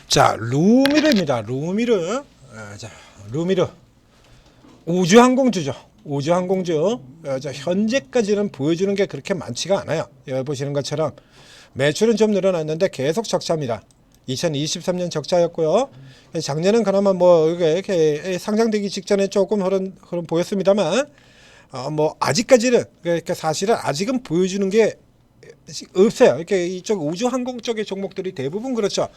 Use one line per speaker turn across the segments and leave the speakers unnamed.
자, 루미르입니다. 루미르. 자, 루미르. 우주항공주죠. 우주항공주. 자, 현재까지는 보여주는 게 그렇게 많지가 않아요. 여기 보시는 것처럼 매출은 좀 늘어났는데 계속 적자입니다. 2023년 적자였고요. 작년은 그나마 뭐 이렇게 상장되기 직전에 조금 흐름 보였습니다만, 뭐 아직까지는 그러니까 사실은 아직은 보여주는 게 없어요. 이렇게 이쪽 우주항공 쪽의 종목들이 대부분 그렇죠.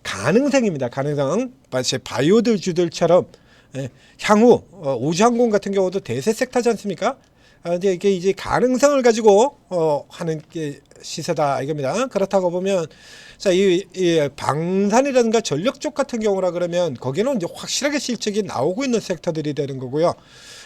가능성입니다. 가능성. 마치 바이오주들처럼 향후 우주항공 같은 경우도 대세 섹터지 않습니까? 근데 이게 이제 가능성을 가지고 하는 게 시세다 이겁니다. 그렇다고 보면 자, 이 방산이라든가 전력 쪽 같은 경우라 그러면 거기는 이제 확실하게 실적이 나오고 있는 섹터들이 되는 거고요.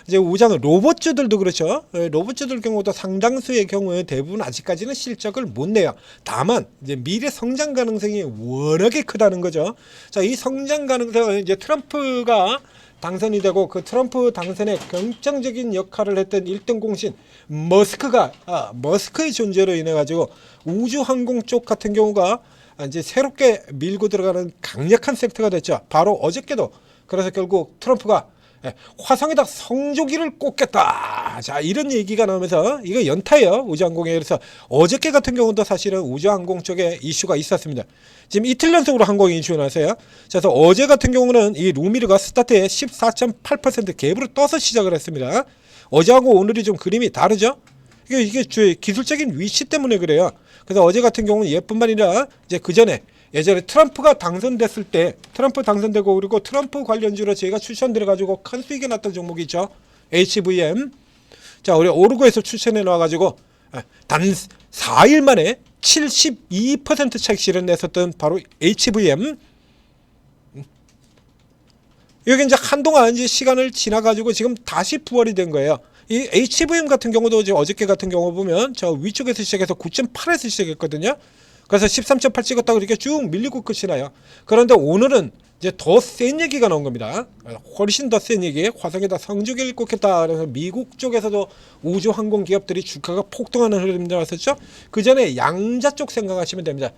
이제 우장 로봇주들도 그렇죠. 로봇주들 경우도 상당수의 경우에 대부분 아직까지는 실적을 못 내요. 다만 이제 미래 성장 가능성이 워낙에 크다는 거죠. 자, 이 성장 가능성은 이제 트럼프가 당선이 되고 그 트럼프 당선에 결정적인 역할을 했던 1등 공신 머스크의 존재로 인해 가지고 우주항공 쪽 같은 경우가 이제 새롭게 밀고 들어가는 강력한 섹터가 됐죠. 바로 어저께도 그래서 결국 트럼프가 화성에다 성조기를 꽂겠다. 자, 이런 얘기가 나오면서 이거 연타예요. 우주항공에. 그래서 어저께 같은 경우도 사실은 우주항공 쪽에 이슈가 있었습니다. 지금 이틀 연속으로 항공이 이슈가 나왔어요. 그래서 어제 같은 경우는 이 루미르가 스타트에 14.8% 갭으로 떠서 시작을 했습니다. 어제하고 오늘이 좀 그림이 다르죠. 이게 기술적인 위치 때문에 그래요. 그래서 어제 같은 경우는 얘뿐만 아니라 이제 그 전에 예전에 트럼프가 당선됐을 때 트럼프 당선되고 그리고 트럼프 관련주로 저희가 추천드려가지고 큰 수익이 났던 종목이 있죠. HVM. 자, 우리 오르고에서 추천해 놔가지고 단 4일 만에 72% 차익 실현냈었던 바로 HVM. 여기 이제 한동안 이제 시간을 지나가지고 지금 다시 부활이 된 거예요. 이 HVM 같은 경우도 이제 어저께 같은 경우 보면 저 위쪽에서 시작해서 9.8에서 시작했거든요. 그래서 13.8 찍었다고 이렇게 쭉 밀리고 끝이 나요. 그런데 오늘은 이제 더 센 얘기가 나온 겁니다. 훨씬 더 센 얘기. 화성에다 성조기를 꽂겠다. 그래서 미국 쪽에서도 우주항공 기업들이 주가가 폭등하는 흐름이 나왔었죠. 그 전에 양자 쪽 생각하시면 됩니다.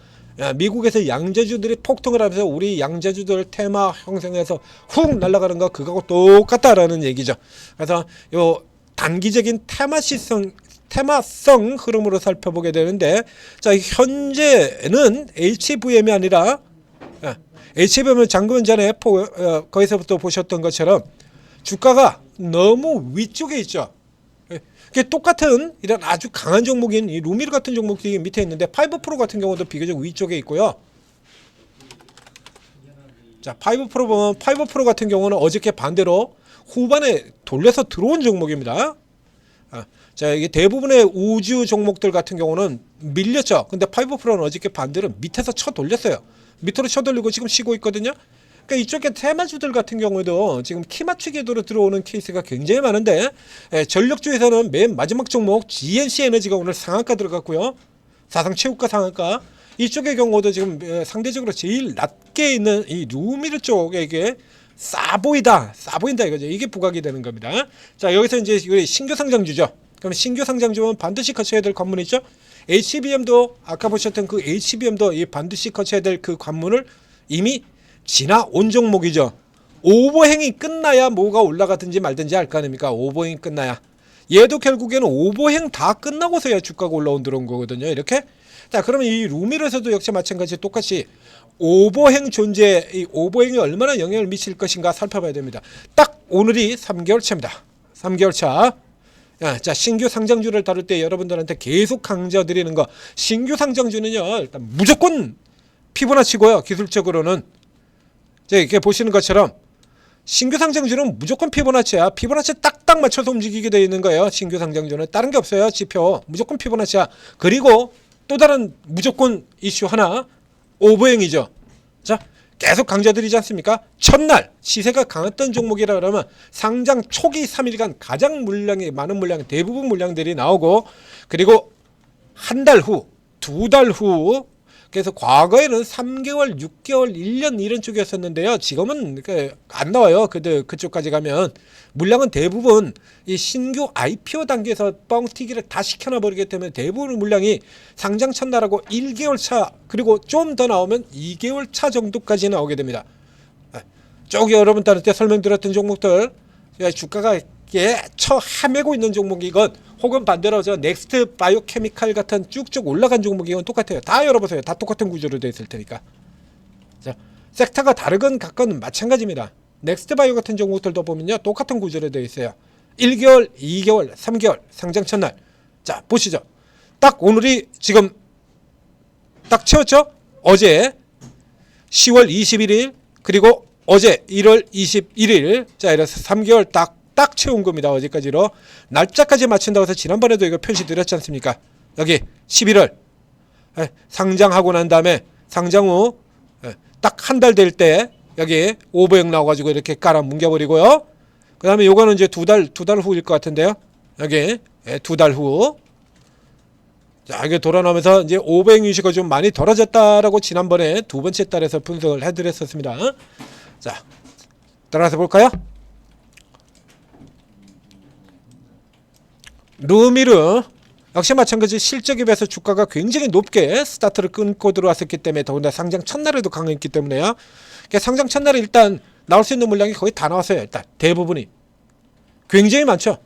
미국에서 양자주들이 폭등을 하면서 우리 양자주들 테마 형성해서 훅 날아가는 거 그거하고 똑같다라는 얘기죠. 그래서 요 단기적인 테마성 흐름으로 살펴보게 되는데, 자, 현재는 HVM이 아니라 HVM은 잠금 전에 거기서부터 보셨던 것처럼 주가가 너무 위쪽에 있죠. 이게 똑같은 이런 아주 강한 종목인 이 루미르 같은 종목이 밑에 있는데 5% 같은 경우도 비교적 위쪽에 있고요. 자, 5% 보면 5% 같은 경우는 어저께 반대로 후반에 돌려서 들어온 종목입니다. 자, 이게 대부분의 우주 종목들 같은 경우는 밀렸죠. 근데 5%는 어저께 반대로 밑에서 쳐 돌렸어요. 밑으로 쳐 돌리고 지금 쉬고 있거든요. 그러니까 이쪽에 테마주들 같은 경우에도 지금 키 맞추기 로 들어오는 케이스가 굉장히 많은데, 전력주에서는 맨 마지막 종목 GNC 에너지가 오늘 상한가 들어갔고요. 사상 최고가 상한가. 이쪽의 경우도 지금 상대적으로 제일 낮게 있는 이 루미르 쪽에 이게 싸 보인다 이거죠. 이게 부각이 되는 겁니다. 자, 여기서 이제 신규 상장주죠. 그럼 신규 상장주는 반드시 거쳐야 될 관문이 있죠. HBM도 아까 보셨던 그 HBM도 이 반드시 거쳐야 될 그 관문을 이미 지나온 종목이죠. 오버행이 끝나야 뭐가 올라가든지 말든지 할 거 아닙니까? 오버행이 끝나야. 얘도 결국에는 오버행 다 끝나고서야 주가가 올라온 들어온 거거든요. 이렇게. 자, 그러면 이 루미르에서도 역시 마찬가지 똑같이 오버행 존재, 이 오버행이 얼마나 영향을 미칠 것인가 살펴봐야 됩니다. 딱 오늘이 3개월 차입니다. 3개월 차. 자, 신규 상장주를 다룰 때 여러분들한테 계속 강조드리는 거, 신규 상장주는요 일단 무조건 피보나치고요. 기술적으로는 이렇게 보시는 것처럼 신규 상장주는 무조건 피보나치야. 피보나치 딱딱 맞춰서 움직이게 되어 있는 거예요. 신규 상장주는 다른 게 없어요. 지표 무조건 피보나치야. 그리고 또 다른 무조건 이슈 하나, 오버행이죠. 자, 계속 강조드리지 않습니까? 첫날 시세가 강했던 종목이라 그러면 상장 초기 3일간 가장 물량이 많은 물량, 대부분 물량들이 나오고, 그리고 한 달 후, 두 달 후, 그래서 과거에는 3개월, 6개월, 1년 이런 쪽이었었는데요. 지금은 안 나와요. 그쪽까지 가면 물량은 대부분 이 신규 IPO 단계에서 뻥튀기를 다 시켜놔 버리기 때문에 대부분 물량이 상장 첫날하고 1개월 차 그리고 좀 더 나오면 2개월 차 정도까지 나오게 됩니다. 쭉 여러분들한테 설명드렸던 종목들 주가가 처 헤매고 있는 종목이건 혹은 반대로 저 넥스트 바이오케미칼 같은 쭉쭉 올라간 종목이건 똑같아요. 다 열어보세요. 다 똑같은 구조로 되어 있을 테니까. 자, 섹터가 다르건 같건 마찬가지입니다. 넥스트 바이오 같은 종목들도 보면요. 똑같은 구조로 되어 있어요. 1개월, 2개월, 3개월 상장 첫날. 자, 보시죠. 딱 오늘이 지금 딱 채웠죠? 어제 10월 21일 그리고 어제 1월 21일 자 이래서 3개월 딱 채운 겁니다. 어제까지로 날짜까지 맞춘다고 해서 지난번에도 이거 표시 드렸지 않습니까? 여기 11월 상장하고 난 다음에 상장 후 딱 한 달 될 때 여기 오버행 나와가지고 이렇게 깔아 뭉겨버리고요. 그 다음에 요거는 이제 두 달 후일 것 같은데요. 여기 2달 후. 자, 이게 돌아나오면서 이제 오버행 유시가 좀 많이 덜어졌다라고 지난번에 두 번째 달에서 분석을 해드렸었습니다. 자, 따라서 볼까요? 루미르 역시 마찬가지 실적에 비해서 주가가 굉장히 높게 스타트를 끊고 들어왔었기 때문에 더군다나 상장 첫날에도 강했기 때문에요. 상장 첫날에 일단 나올 수 있는 물량이 거의 다 나왔어요. 일단 대부분이 굉장히 많죠.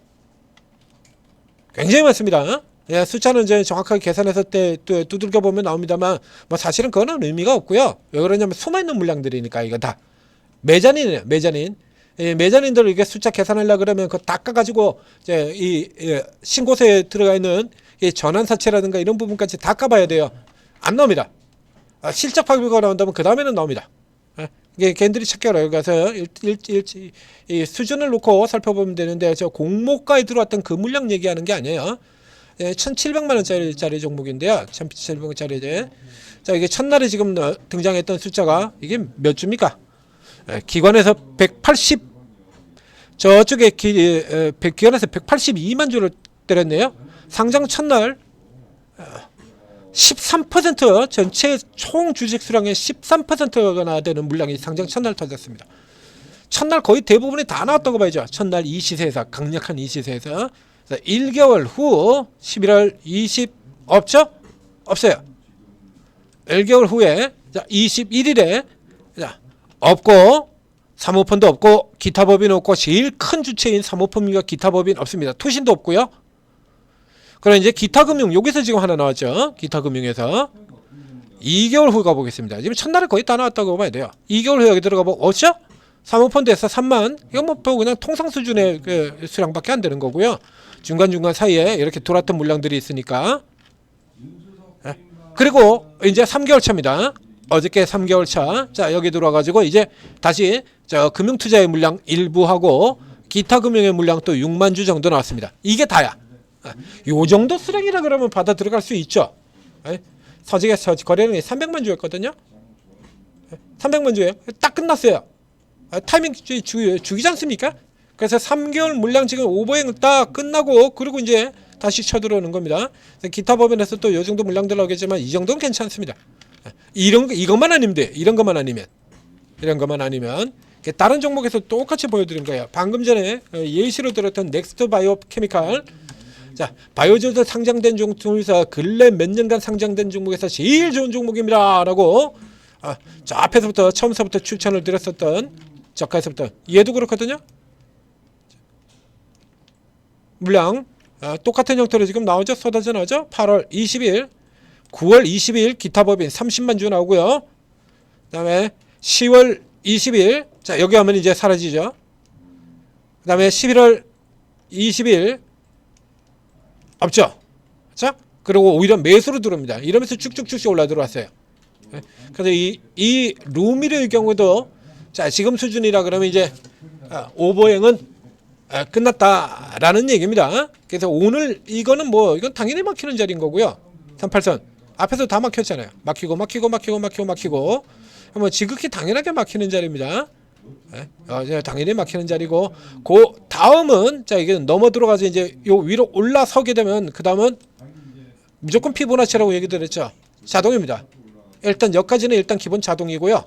굉장히 많습니다. 예, 숫자는 이제 정확하게 계산해서 때 두들겨 보면 나옵니다만 뭐 사실은 그거는 의미가 없고요. 왜 그러냐면 숨어있는 물량들이니까 이거 다 매자닌이에요. 매자닌. 매자닌들 이게 숫자 계산하려 그러면 그거 닦아가지고 이제 이 신고서에 들어가 있는 이 전환사채라든가 이런 부분까지 닦아봐야 돼요. 안 나옵니다. 실적 발표가 나온다면 그 다음에는 나옵니다. 이게 걔들이 찾기 어려워요. 그래서 이 수준을 놓고 살펴보면 되는데 저 공모가에 들어왔던 그 물량 얘기하는 게 아니에요. 1,700만 원짜리 종목인데요. 1,700원짜리 자 이게 첫날에 지금 등장했던 숫자가 이게 몇 주입니까? 기관에서 180 저쪽에 기관에서 182만 주를 때렸네요. 상장 첫날 13% 전체 총 주식 수량의 13%가 되는 물량이 상장 첫날 터졌습니다. 첫날 거의 대부분이 다 나왔다고 봐야죠. 첫날 이 시세에서 강력한 이 시세에서 1개월 후 11월 20 없죠? 없어요. 1개월 후에 21일에 없고 사모펀드 없고 기타 법인 없고 제일 큰 주체인 사모펀드가 기타 법인 없습니다. 투신도 없고요. 그럼 이제 기타금융 여기서 지금 하나 나왔죠. 기타금융에서 2개월 후 가보겠습니다. 지금 첫날에 거의 다 나왔다고 봐야 돼요. 2개월 후 여기 들어가보면 없죠? 사모펀드에서 3만 이건 뭐 그냥 통상 수준의 그 수량밖에 안 되는 거고요. 중간중간 사이에 이렇게 돌았던 물량들이 있으니까 그리고 이제 3개월 차입니다. 어저께 3개월 차. 자, 여기 들어와가지고 이제 다시 저 금융투자의 물량 일부하고 기타 금융의 물량 또 6만 주 정도 나왔습니다. 이게 다야. 요 정도 수량이라 그러면 받아 들어갈 수 있죠. 서직에서 거래량이 300만 주였거든요. 300만 주예요. 딱 끝났어요. 타이밍 죽이지 않습니까? 그래서 3개월 물량 지금 오버행 딱 끝나고 그리고 이제 다시 쳐들어오는 겁니다. 기타 법인에서 또 요 정도 물량 들어오겠지만 이 정도는 괜찮습니다. 이것만 아니면 돼. 이런 것만 아니면 다른 종목에서 똑같이 보여드린 거예요. 방금 전에 예시로 들었던 넥스트 바이오 케미칼. 자, 바이오저도 상장된 종목 중에서 근래 몇 년간 상장된 종목에서 제일 좋은 종목입니다라고 저 앞에서부터 처음서부터 추천을 드렸었던 저가에서부터 얘도 그렇거든요. 물량 똑같은 형태로 지금 나오죠. 쏟아져 나오죠. 8월 20일 9월 20일 기타법인 30만 주 나오고요. 그 다음에 10월 20일 자 여기 하면 이제 사라지죠. 그 다음에 11월 20일 없죠. 자 그리고 오히려 매수로 들어옵니다. 이러면서 쭉쭉쭉 올라 들어왔어요. 그래서 이 루미르의 경우도 자 지금 수준이라 그러면 이제 오버행은 끝났다라는 얘기입니다. 그래서 오늘 이거는 뭐 이건 당연히 막히는 자리인 거고요. 38선 앞에서 다 막혔잖아요. 막히고 뭐 지극히 당연하게 막히는 자리입니다. 당연히 막히는 자리고 그 다음은 자 이게 넘어 들어가서 이제 요 위로 올라서게 되면 그 다음은 무조건 피보나치라고 얘기 드렸죠. 자동입니다. 일단 여기까지는 일단 기본 자동이고요.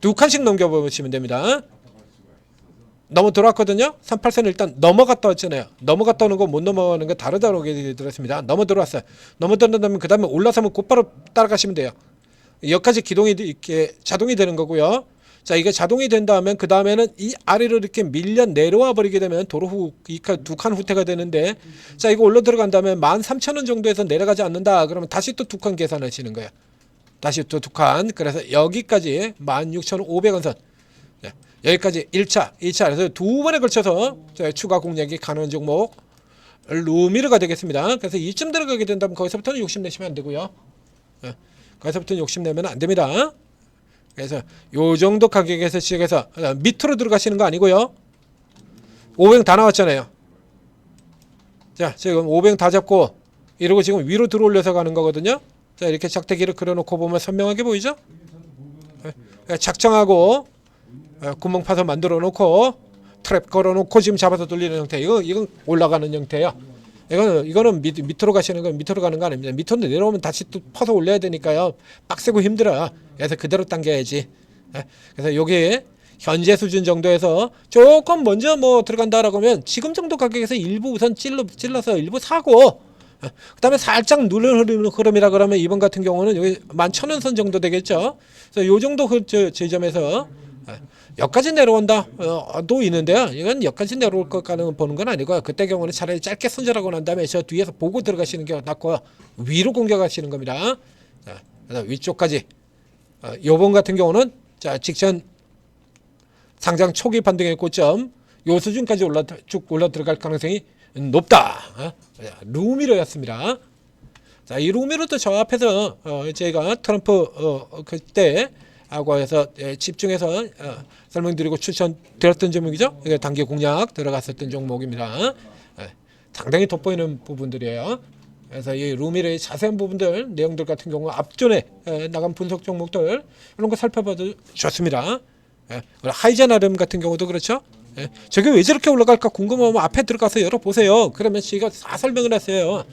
두 칸씩 넘겨보시면 됩니다. 넘어 들어왔거든요. 38선을 일단 넘어갔다 왔잖아요. 넘어갔다 오는 거 못 넘어가는 거 다르다고 얘기 들었습니다. 넘어 들어왔어요. 넘어 들어가면 그 다음에 올라서면 곧바로 따라가시면 돼요. 여기까지 기동이 이렇게 자동이 되는 거고요. 자, 이게 자동이 된다면 그 다음에는 이 아래로 이렇게 밀려 내려와 버리게 되면 도로 후 두 칸 후퇴가 되는데, 자, 이거 올라 들어간 다음에 13,000원 정도에서 내려가지 않는다. 그러면 다시 또 두 칸 계산하시는 거예요. 다시 또 두 칸. 그래서 여기까지 16,500원 선. 여기까지 1차, 2차. 그래서 두 번에 걸쳐서 추가 공략이 가능한 종목 루미르가 되겠습니다. 그래서 이쯤 들어가게 된다면 거기서부터는 욕심내시면 안 되고요. 거기서부터는 욕심내면 안 됩니다. 그래서 요 정도 가격에서 시작해서 밑으로 들어가시는 거 아니고요. 500 다 나왔잖아요. 자, 지금 500 다 잡고 이러고 지금 위로 들어올려서 가는 거거든요. 자, 이렇게 작대기를 그려놓고 보면 선명하게 보이죠? 작정하고 구멍 파서 만들어 놓고 트랩 걸어 놓고 지금 잡아서 돌리는 형태. 이건 올라가는 형태야. 이거는 밑으로 가시는 건 밑으로 가는 거 아닙니다. 밑으로 내려오면 다시 또 퍼서 올려야 되니까요. 빡세고 힘들어. 그래서 그대로 당겨야지. 그래서 요게 현재 수준 정도에서 조금 먼저 뭐 들어간다라고 하면 지금 정도 가격에서 일부 우선 찔러서 일부 사고, 그 다음에 살짝 누르는 흐름이라 그러면 이번 같은 경우는 여기 11,000원 선 정도 되겠죠. 그래서 요 정도 지점에서 여기까지 내려온다 도 있는데요. 이건 여기까지 내려올 것 가능 보는 건 아니고요. 그때 경우는 차라리 짧게 손절하고 난 다음에 저 뒤에서 보고 들어가시는 게 낫고요. 위로 공격하시는 겁니다. 자, 그래서 위쪽까지. 요번 같은 경우는 자, 직전 상장 초기 반등의 고점 요 수준까지 쭉 올라 들어갈 가능성이 높다. 루미르였습니다. 자, 이 루미르도 저 앞에서 제가 트럼프 그때 하고 해서 집중해서 설명드리고 추천드렸던 종목이죠. 이게 단기 공략 들어갔었던 종목입니다. 상당히 돋보이는 부분들이에요. 그래서 이 루미르의 자세한 부분들 내용들 같은 경우 앞전에 나간 분석 종목들 이런 거 살펴봐도 좋습니다. 하이젠 RM 같은 경우도 그렇죠. 저게 왜 저렇게 올라갈까 궁금하면 앞에 들어가서 열어보세요. 그러면 제가 다 설명을 했어요.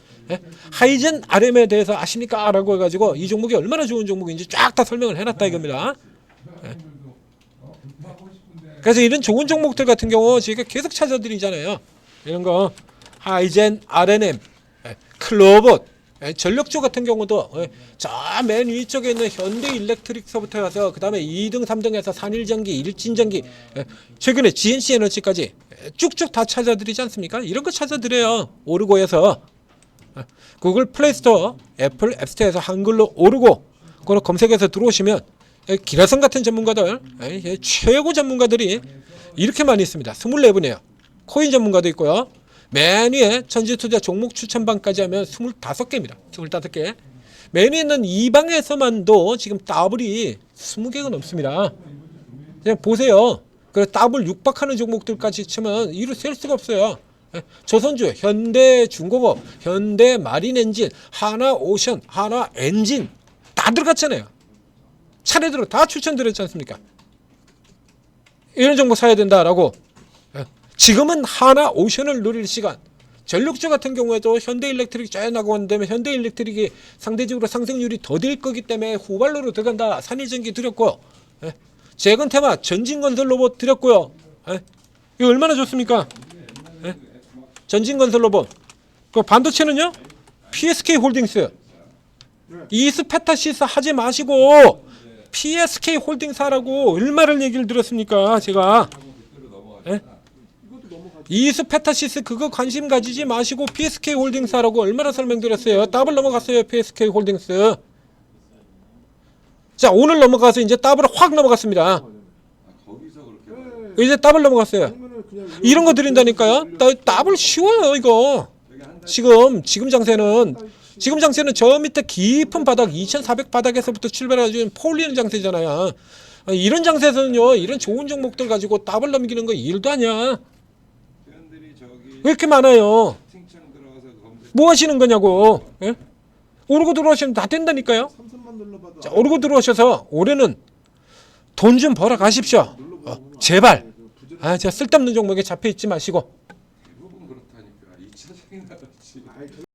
하이젠 RM에 대해서 아십니까? 라고 해가지고 이 종목이 얼마나 좋은 종목인지 쫙 다 설명을 해놨다 이겁니다. 그래서 이런 좋은 종목들 같은 경우 제가 계속 찾아드리잖아요. 이런 거 하이젠 RNM, 클로봇, 전력조 같은 경우도 저 맨 위쪽에 있는 현대일렉트릭서부터 해서 그 다음에 2등, 3등에서 산일전기, 일진전기, 최근에 GNC 에너지까지 쭉쭉 다 찾아드리지 않습니까? 이런 거 찾아드려요. 오르고에서 구글 플레이스토어, 애플 앱스토어에서 한글로 오르고 그걸 검색해서 들어오시면 기라성 같은 전문가들, 최고 전문가들이 이렇게 많이 있습니다. 24분이에요. 코인 전문가도 있고요. 맨 위에 천지투자 종목 추천방까지 하면 25개입니다. 25개. 맨 위에 있는 이 방에서만도 지금 더블이 20개가 넘습니다. 그냥 보세요. 그래서 더블 육박하는 종목들까지 치면 이루 셀 수가 없어요. 조선주, 현대중공업, 현대마린엔진, 하나오션, 하나엔진 다 들어갔잖아요. 차례대로 다 추천드렸지 않습니까? 이런 종목 사야 된다라고. 지금은 하나오션을 누릴 시간. 전력주 같은 경우에도 현대일렉트릭 쫙 나가고 한다면 현대일렉트릭이 상대적으로 상승률이 더 될 거기 때문에 후발로로 들어간다. 산일전기 드렸고, 재건테마 전진건설 로봇 드렸고요. 이거 얼마나 좋습니까? 전진건설 로봇. 그 반도체는요? PSK 홀딩스. 이스페타시스 하지 마시고 PSK 홀딩스 하라고 얼마를 얘기를 들었습니까? 제가. 이스페타시스 그거 관심 가지지 마시고 PSK 홀딩스 하라고 얼마나 설명드렸어요. 더블 넘어갔어요. PSK 홀딩스. 자, 오늘 넘어가서 이제 더블 확 넘어갔습니다. 이제 더블 넘어갔어요. 이런 거 드린다니까요. 더블 쉬워요 이거. 지금 장세는 저 밑에 깊은 바닥 2400 바닥에서부터 출발해가지고 폴리는 장세잖아요. 이런 장세에서는요, 이런 좋은 종목들 가지고 더블 넘기는 거 일도 아니야. 왜 이렇게 많아요? 뭐 하시는 거냐고. 오르고 들어오시면 다 된다니까요. 자, 오르고 들어오셔서 올해는 돈 좀 벌어 가십시오. 제발. 저 쓸데없는 종목에 잡혀 있지 마시고.